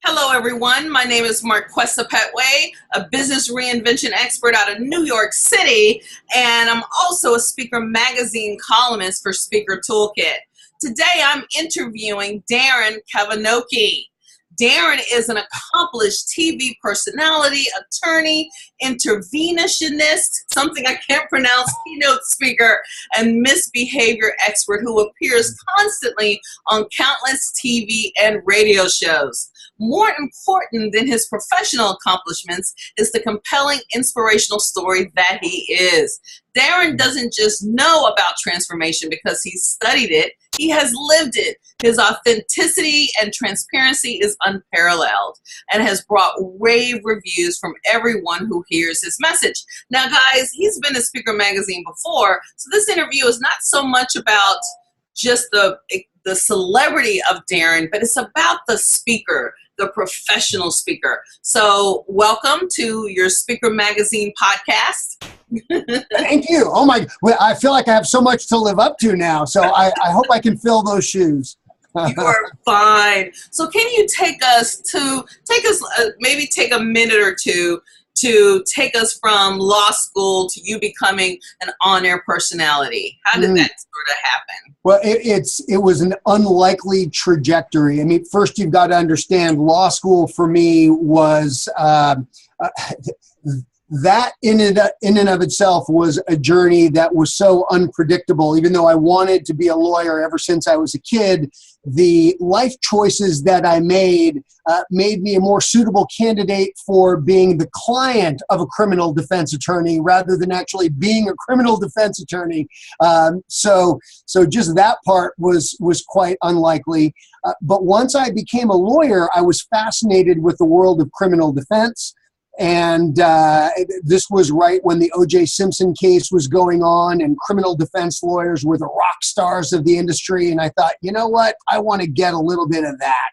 Hello, everyone. My name is Marquessa Petway, a business reinvention expert out of New York City, and I'm also a Speaker Magazine columnist for Speaker Toolkit. Today, I'm interviewing Darren Kavinoky. Darren is an accomplished TV personality, attorney, interventionist, something I can't pronounce, keynote speaker, and misbehavior expert who appears constantly on countless TV and radio shows. More important than his professional accomplishments is the compelling, inspirational story that he is. Darren doesn't just know about transformation because he studied it, he has lived it. His authenticity and transparency is unparalleled and has brought rave reviews from everyone who hears his message. Now, guys, he's been in Speaker Magazine before, so this interview is not so much about just the celebrity of Darren, but it's about the speaker, the professional speaker. So welcome to your Speaker Magazine podcast. Thank you. Oh my, well, I feel like I have so much to live up to now. So I hope I can fill those shoes. You are fine. So can you maybe take a minute or two to take us from law school to you becoming an on-air personality? How did that sort of happen? Well, it was an unlikely trajectory. I mean, first you've got to understand law school for me was that in and of itself was a journey that was so unpredictable. Even though I wanted to be a lawyer ever since I was a kid, the life choices that I made me a more suitable candidate for being the client of a criminal defense attorney rather than actually being a criminal defense attorney. So just that part was quite unlikely. But once I became a lawyer, I was fascinated with the world of criminal defense. And this was right when the O.J. Simpson case was going on, and criminal defense lawyers were the rock stars of the industry. And I thought, you know what? I want to get a little bit of that.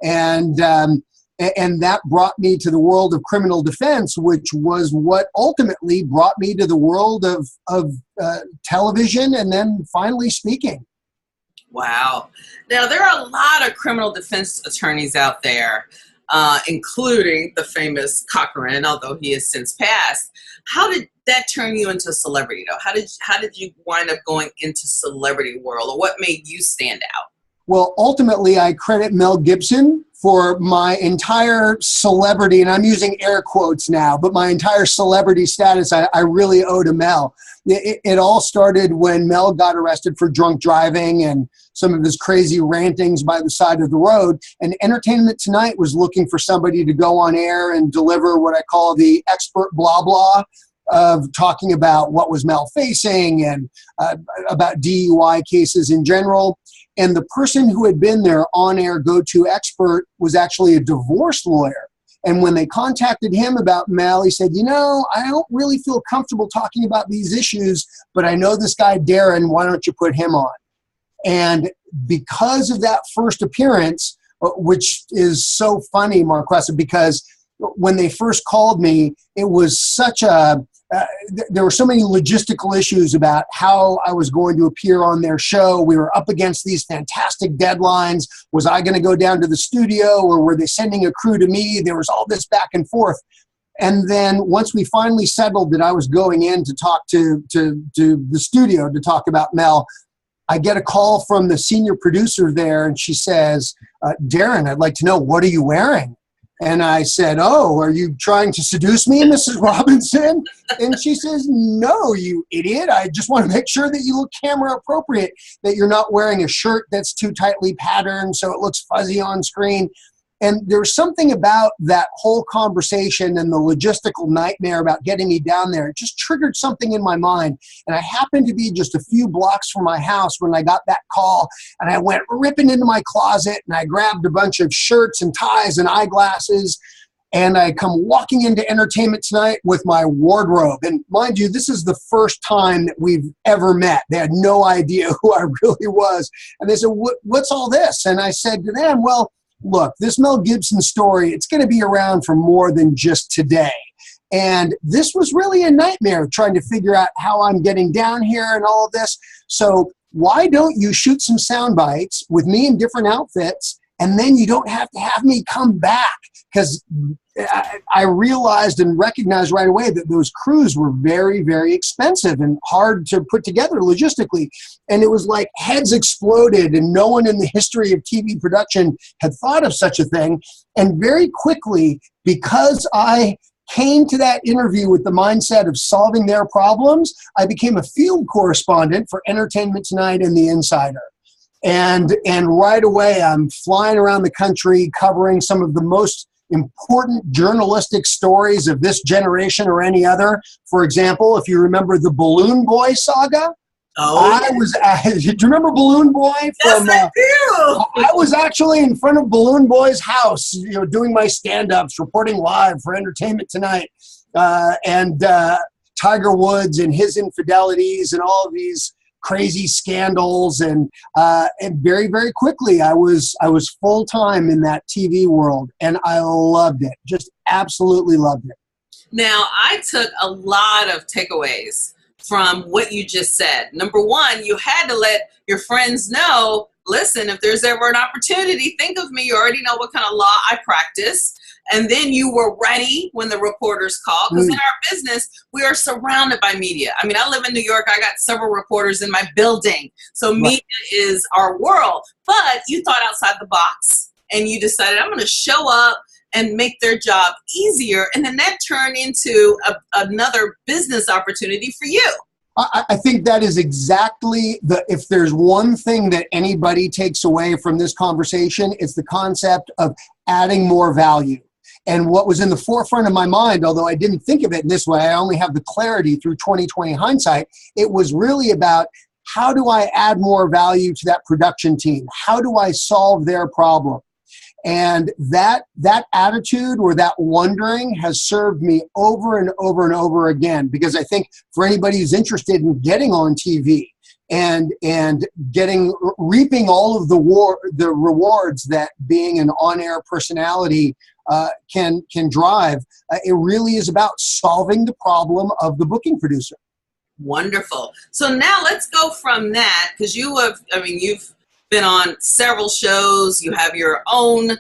And that brought me to the world of criminal defense, which was what ultimately brought me to the world of television and then finally speaking. Wow. Now, there are a lot of criminal defense attorneys out there, including the famous Cochran, although he has since passed. How did that turn you into a celebrity, though? How did you wind up going into celebrity world, or what made you stand out? Well, ultimately, I credit Mel Gibson for my entire celebrity, and I'm using air quotes now, but my entire celebrity status I really owe to Mel. It all started when Mel got arrested for drunk driving and some of his crazy rantings by the side of the road. And Entertainment Tonight was looking for somebody to go on air and deliver what I call the expert blah blah of talking about what was Mel facing and about DUI cases in general. And the person who had been their on-air go-to expert was actually a divorce lawyer. And when they contacted him about Mel, he said, you know, I don't really feel comfortable talking about these issues, but I know this guy, Darren, why don't you put him on? And because of that first appearance, which is so funny, Marquessa, because when they first called me, it was such there were so many logistical issues about how I was going to appear on their show. We were up against these fantastic deadlines. Was I going to go down to the studio, or were they sending a crew to me? There was all this back and forth. And then once we finally settled that I was going in to talk to the studio to talk about Mel, I get a call from the senior producer there, and she says, Darren, I'd like to know, what are you wearing? And I said, oh, are you trying to seduce me, Mrs. Robinson? And she says, no, you idiot. I just want to make sure that you look camera appropriate, that you're not wearing a shirt that's too tightly patterned so it looks fuzzy on screen. And there's something about that whole conversation and the logistical nightmare about getting me down there. It just triggered something in my mind. And I happened to be just a few blocks from my house when I got that call. And I went ripping into my closet, and I grabbed a bunch of shirts and ties and eyeglasses. And I come walking into Entertainment Tonight with my wardrobe. And mind you, this is the first time that we've ever met. They had no idea who I really was. And they said, what's all this? And I said to them, well, look, this Mel Gibson story, it's going to be around for more than just today. And this was really a nightmare trying to figure out how I'm getting down here and all of this. So why don't you shoot some sound bites with me in different outfits and then you don't have to have me come back, because I realized and recognized right away that those crews were very, very expensive and hard to put together logistically. And it was like heads exploded, and no one in the history of TV production had thought of such a thing. And very quickly, because I came to that interview with the mindset of solving their problems, I became a field correspondent for Entertainment Tonight and The Insider. And right away, I'm flying around the country covering some of the most important journalistic stories of this generation or any other. For example, if you remember the Balloon Boy saga, do you remember Balloon Boy? Yes, I do. I was actually in front of Balloon Boy's house, doing my stand-ups, reporting live for Entertainment Tonight, and Tiger Woods and his infidelities and all of these crazy scandals, and very, very quickly I was full-time in that TV world, and I loved it. Just absolutely loved it. Now, I took a lot of takeaways from what you just said. Number one, you had to let your friends know, listen, if there's ever an opportunity, think of me. You already know what kind of law I practice. And then you were ready when the reporters called, because in our business, we are surrounded by media. I mean, I live in New York. I got several reporters in my building. So media is our world. But you thought outside the box, and you decided, I'm going to show up and make their job easier. And then that turned into another business opportunity for you. I think that is exactly if there's one thing that anybody takes away from this conversation, it's the concept of adding more value. And what was in the forefront of my mind, although I didn't think of it in this way, I only have the clarity through 2020 hindsight, it was really about, how do I add more value to that production team? How do I solve their problem? And that attitude, or that wondering, has served me over and over and over again, because I think for anybody who's interested in getting on TV and reaping all of the rewards that being an on-air personality can drive, it really is about solving the problem of the booking producer. Wonderful. So now let's go from that, because you've been on several shows. You have your own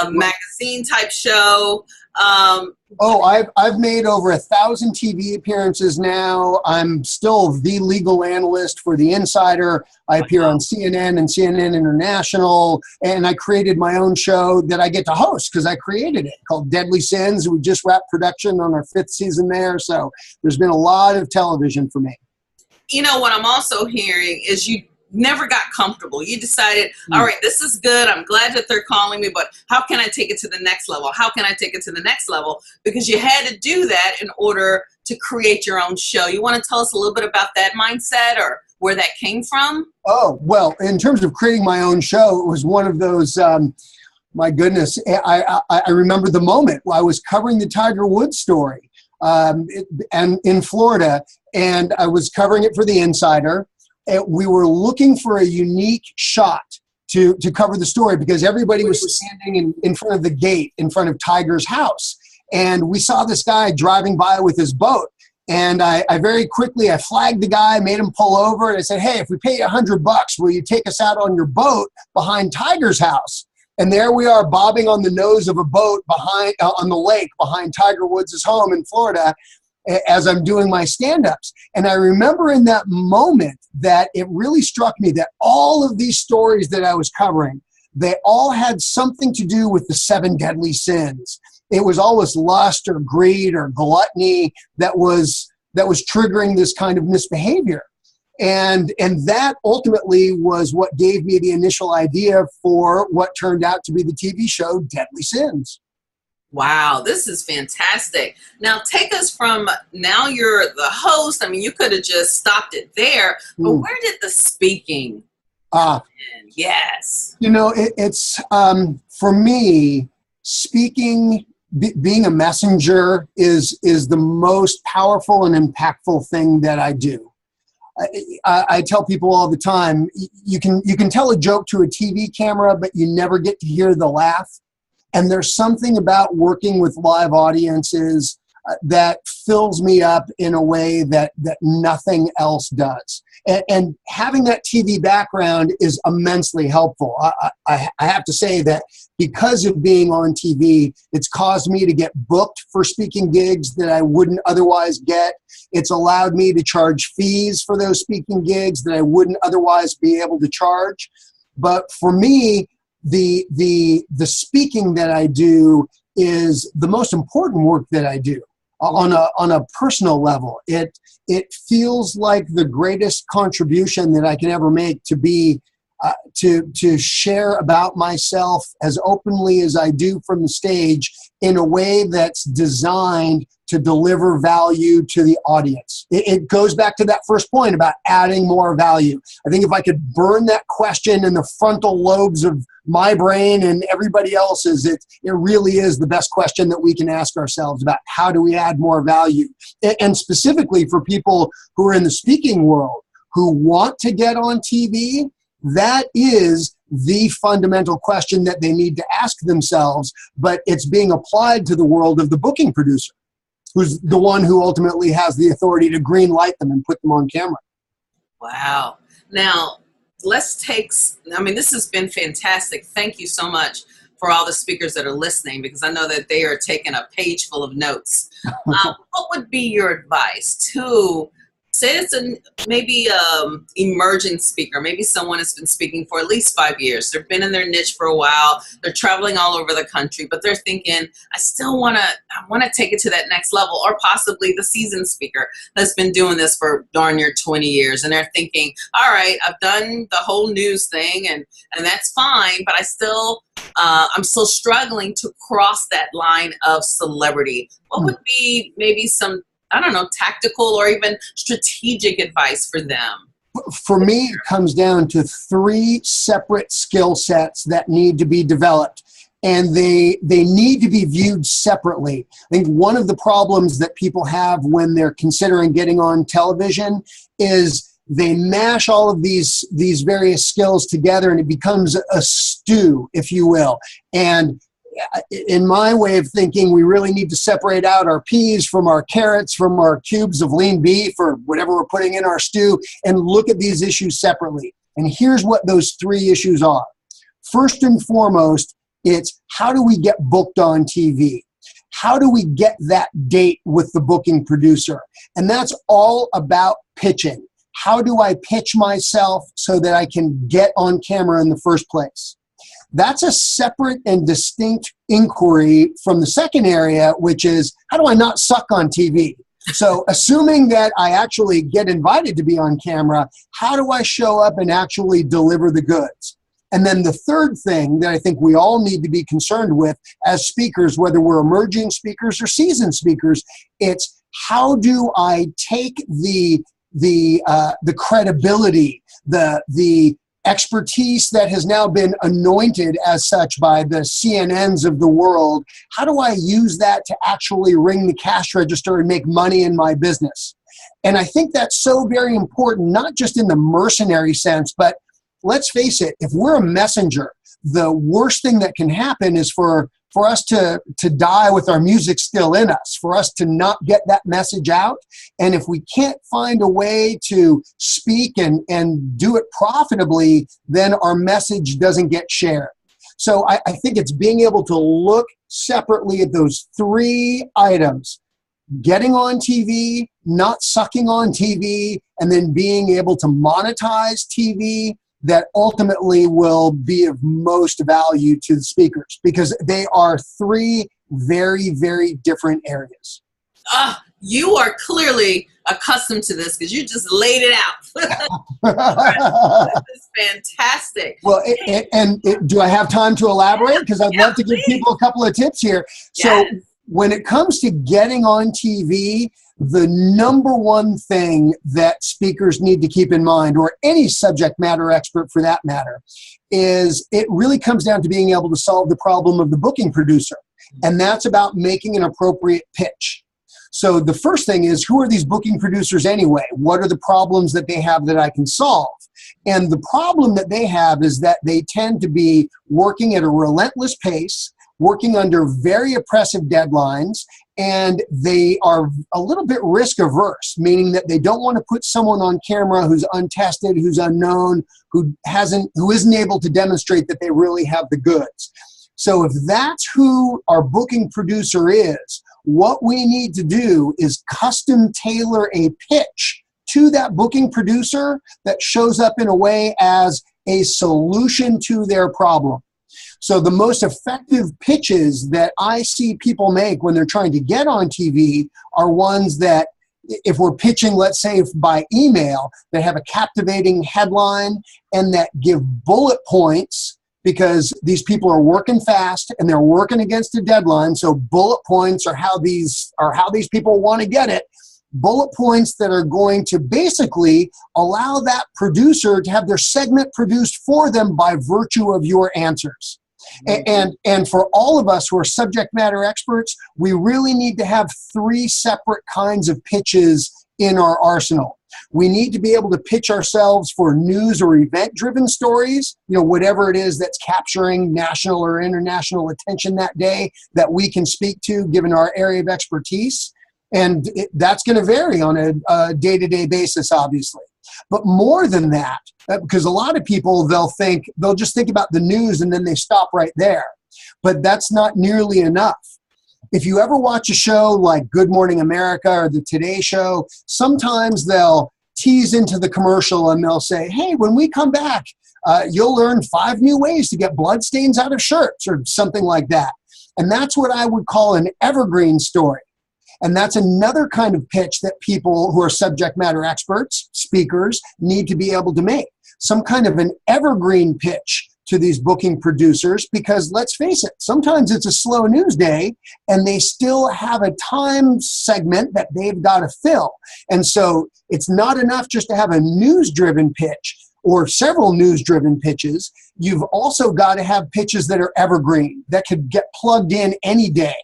magazine type show. I've made over 1,000 TV appearances now. I'm still the legal analyst for The Insider. I appear on CNN and CNN International, and I created my own show that I get to host because I created it, called Deadly Sins. We just wrapped production on our 5th season there, so there's been a lot of television for me. You know, what I'm also hearing is you never got comfortable. You decided, all right, this is good. I'm glad that they're calling me, but how can I take it to the next level? How can I take it to the next level? Because you had to do that in order to create your own show. You want to tell us a little bit about that mindset, or where that came from? Oh, well, in terms of creating my own show, it was one of those, my goodness, I remember the moment I was covering the Tiger Woods story and in Florida, and I was covering it for The Insider. We were looking for a unique shot to cover the story, because everybody was standing in front of the gate in front of Tiger's house. And we saw this guy driving by with his boat. And I very quickly, I flagged the guy, made him pull over, and I said, hey, if we pay you $100, will you take us out on your boat behind Tiger's house? And there we are, bobbing on the nose of a boat behind on the lake behind Tiger Woods' home in Florida, as I'm doing my stand-ups. And I remember in that moment that it really struck me that all of these stories that I was covering, they all had something to do with the 7 deadly sins. It was always lust or greed or gluttony that was triggering this kind of misbehavior. And that ultimately was what gave me the initial idea for what turned out to be the TV show Deadly Sins. Wow, this is fantastic. Now take us from, now you're the host. I mean, you could have just stopped it there, but where did the speaking come in? Yes. You know, it's for me, speaking, being a messenger is the most powerful and impactful thing that I do. I tell people all the time, you can tell a joke to a TV camera, but you never get to hear the laugh. And there's something about working with live audiences that fills me up in a way that nothing else does. And having that TV background is immensely helpful. I have to say that because of being on TV, it's caused me to get booked for speaking gigs that I wouldn't otherwise get. It's allowed me to charge fees for those speaking gigs that I wouldn't otherwise be able to charge. But for me, the speaking that I do is the most important work that I do on a personal level. It feels like the greatest contribution that I can ever make to be to share about myself as openly as I do from the stage in a way that's designed to deliver value to the audience. It goes back to that first point about adding more value. I think if I could burn that question in the frontal lobes of my brain and everybody else's, it really is the best question that we can ask ourselves about how do we add more value. And specifically for people who are in the speaking world who want to get on TV, that is the fundamental question that they need to ask themselves, but it's being applied to the world of the booking producer, who's the one who ultimately has the authority to green light them and put them on camera. Wow. Now, this has been fantastic. Thank you so much for all the speakers that are listening, because I know that they are taking a page full of notes. What would be your advice to, say it's maybe emerging speaker, maybe someone has been speaking for at least 5 years. They've been in their niche for a while. They're traveling all over the country, but they're thinking, I want to take it to that next level. Or possibly the seasoned speaker that's been doing this for darn near 20 years. And they're thinking, all right, I've done the whole news thing and that's fine, but I'm still struggling to cross that line of celebrity. What would be maybe some, I don't know, tactical or even strategic advice for them? For me, it comes down to 3 separate skill sets that need to be developed, and they need to be viewed separately. I think one of the problems that people have when they're considering getting on television is they mash all of these various skills together, and it becomes a stew, if you will. And in my way of thinking, we really need to separate out our peas from our carrots, from our cubes of lean beef or whatever we're putting in our stew, and look at these issues separately. And here's what those 3 issues are. First and foremost, it's how do we get booked on TV? How do we get that date with the booking producer? And that's all about pitching. How do I pitch myself so that I can get on camera in the first place? That's a separate and distinct inquiry from the second area, which is how do I not suck on TV? So assuming that I actually get invited to be on camera, how do I show up and actually deliver the goods? And then the third thing that I think we all need to be concerned with as speakers, whether we're emerging speakers or seasoned speakers, it's how do I take the credibility, the expertise that has now been anointed as such by the CNNs of the world, how do I use that to actually ring the cash register and make money in my business? And I think that's so very important, not just in the mercenary sense, but let's face it, if we're a messenger, the worst thing that can happen is for us to die with our music still in us, for us to not get that message out. And if we can't find a way to speak and do it profitably, then our message doesn't get shared. So I think it's being able to look separately at those 3 items: getting on TV, not sucking on TV, and then being able to monetize TV that ultimately will be of most value to the speakers, because they are 3 very, very different areas. You are clearly accustomed to this because you just laid it out. This is fantastic. Well, do I have time to elaborate? Because I'd love to give people a couple of tips here. So when it comes to getting on TV, the number one thing that speakers need to keep in mind, or any subject matter expert for that matter, is it really comes down to being able to solve the problem of the booking producer. And that's about making an appropriate pitch. So the first thing is, who are these booking producers anyway? What are the problems that they have that I can solve? And the problem that they have is that they tend to be working at a relentless pace, working under very oppressive deadlines, and they are a little bit risk averse, meaning that they don't want to put someone on camera who's untested, who's unknown, who isn't able to demonstrate that they really have the goods. So if that's who our booking producer is, what we need to do is custom tailor a pitch to that booking producer that shows up in a way as a solution to their problem. So the most effective pitches that I see people make when they're trying to get on TV are ones that, if we're pitching, let's say by email, that have a captivating headline and that give bullet points, because these people are working fast and they're working against a deadline. So bullet points are how these people want to get it. Bullet points that are going to basically allow that producer to have their segment produced for them by virtue of your answers. And for all of us who are subject matter experts, we really need to have 3 separate kinds of pitches in our arsenal. We need to be able to pitch ourselves for news or event-driven stories, whatever it is that's capturing national or international attention that day that we can speak to given our area of expertise. And that's going to vary on a day-to-day basis, obviously. But more than that, because a lot of people, they'll just think about the news and then they stop right there. But that's not nearly enough. If you ever watch a show like Good Morning America or the Today Show, sometimes they'll tease into the commercial and they'll say, hey, when we come back, you'll learn 5 new ways to get bloodstains out of shirts or something like that. And that's what I would call an evergreen story. And that's another kind of pitch that people who are subject matter experts, speakers, need to be able to make. Some kind of an evergreen pitch to these booking producers, because let's face it, sometimes it's a slow news day and they still have a time segment that they've got to fill. And so it's not enough just to have a news-driven pitch or several news-driven pitches. You've also got to have pitches that are evergreen, that could get plugged in any day.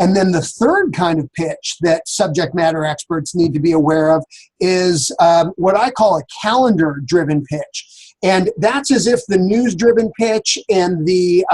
And then the third kind of pitch that subject matter experts need to be aware of is what I call a calendar-driven pitch. And that's as if the news-driven pitch and the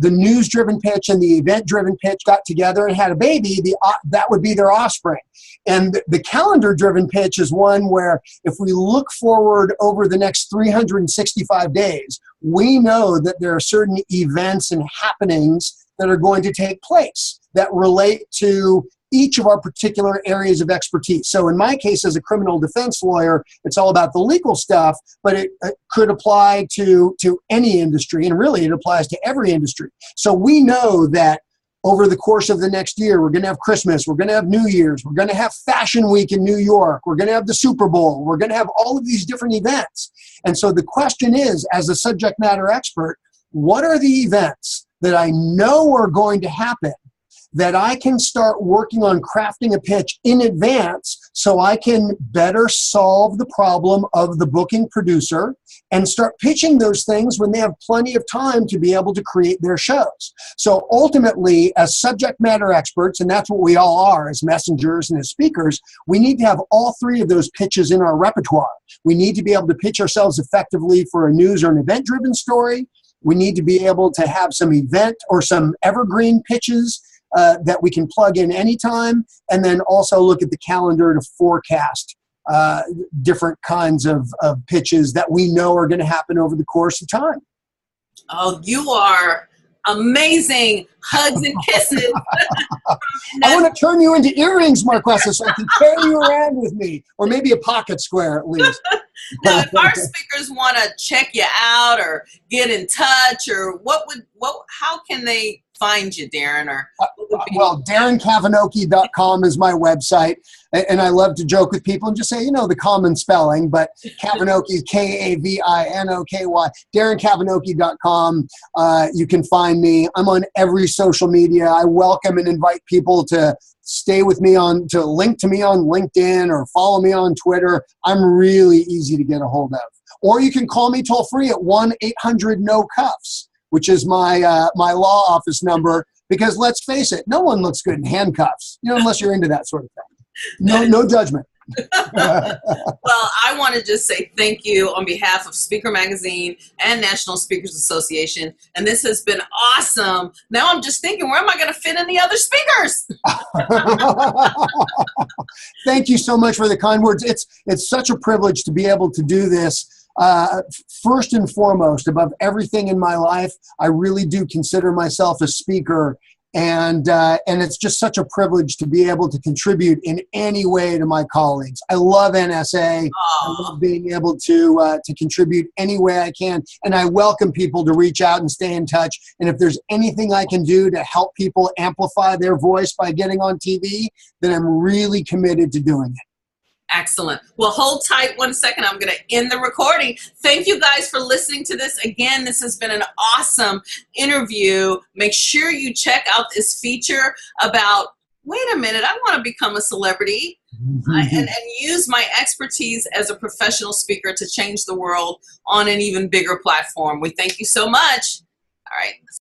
news-driven pitch and the event-driven pitch got together and had a baby. That would be their offspring. And the calendar-driven pitch is one where if we look forward over the next 365 days, we know that there are certain events and happenings that are going to take place that relate to each of our particular areas of expertise. So in my case, as a criminal defense lawyer, it's all about the legal stuff, but it could apply to any industry, and really it applies to every industry. So we know that over the course of the next year, we're going to have Christmas, we're going to have New Year's, we're going to have Fashion Week in New York, we're going to have the Super Bowl, we're going to have all of these different events. And so the question is, as a subject matter expert, what are the events that I know are going to happen that I can start working on crafting a pitch in advance so I can better solve the problem of the booking producer and start pitching those things when they have plenty of time to be able to create their shows. So ultimately, as subject matter experts, and that's what we all are as messengers and as speakers, we need to have all 3 of those pitches in our repertoire. We need to be able to pitch ourselves effectively for a news or an event-driven story. We need to be able to have some event or some evergreen pitches that we can plug in anytime, and then also look at the calendar to forecast different kinds of pitches that we know are going to happen over the course of time. Oh, you are amazing. Hugs and kisses. I want to turn you into earrings, Marquessa, so I can carry you around with me, or maybe a pocket square at least. Now, if our speakers want to check you out or get in touch, or how can they find you, Darren? Or well, DarrenKavinoky.com is my website, and I love to joke with people and just say, the common spelling, but Kavinoky is K-A-V-I-N-O-K-Y. DarrenKavinoky.com. You can find me. I'm on every social media. I welcome and invite people to stay with me to link to me on LinkedIn or follow me on Twitter. I'm really easy to get a hold of. Or you can call me toll free at 1-800-NO-CUFFS, which is my law office number, because let's face it, no one looks good in handcuffs, unless you're into that sort of thing. No judgment. Well, I want to just say thank you on behalf of Speaker Magazine and National Speakers Association. And this has been awesome. Now I'm just thinking, where am I going to fit in the other speakers? Thank you so much for the kind words. It's such a privilege to be able to do this. First and foremost, above everything in my life, I really do consider myself a speaker. And it's just such a privilege to be able to contribute in any way to my colleagues. I love NSA. I love being able to contribute any way I can. And I welcome people to reach out and stay in touch. And if there's anything I can do to help people amplify their voice by getting on TV, then I'm really committed to doing it. Excellent. Well, hold tight 1 second. I'm going to end the recording. Thank you guys for listening to this. Again, this has been an awesome interview. Make sure you check out this feature about, wait a minute, I want to become a celebrity and use my expertise as a professional speaker to change the world on an even bigger platform. We thank you so much. All right.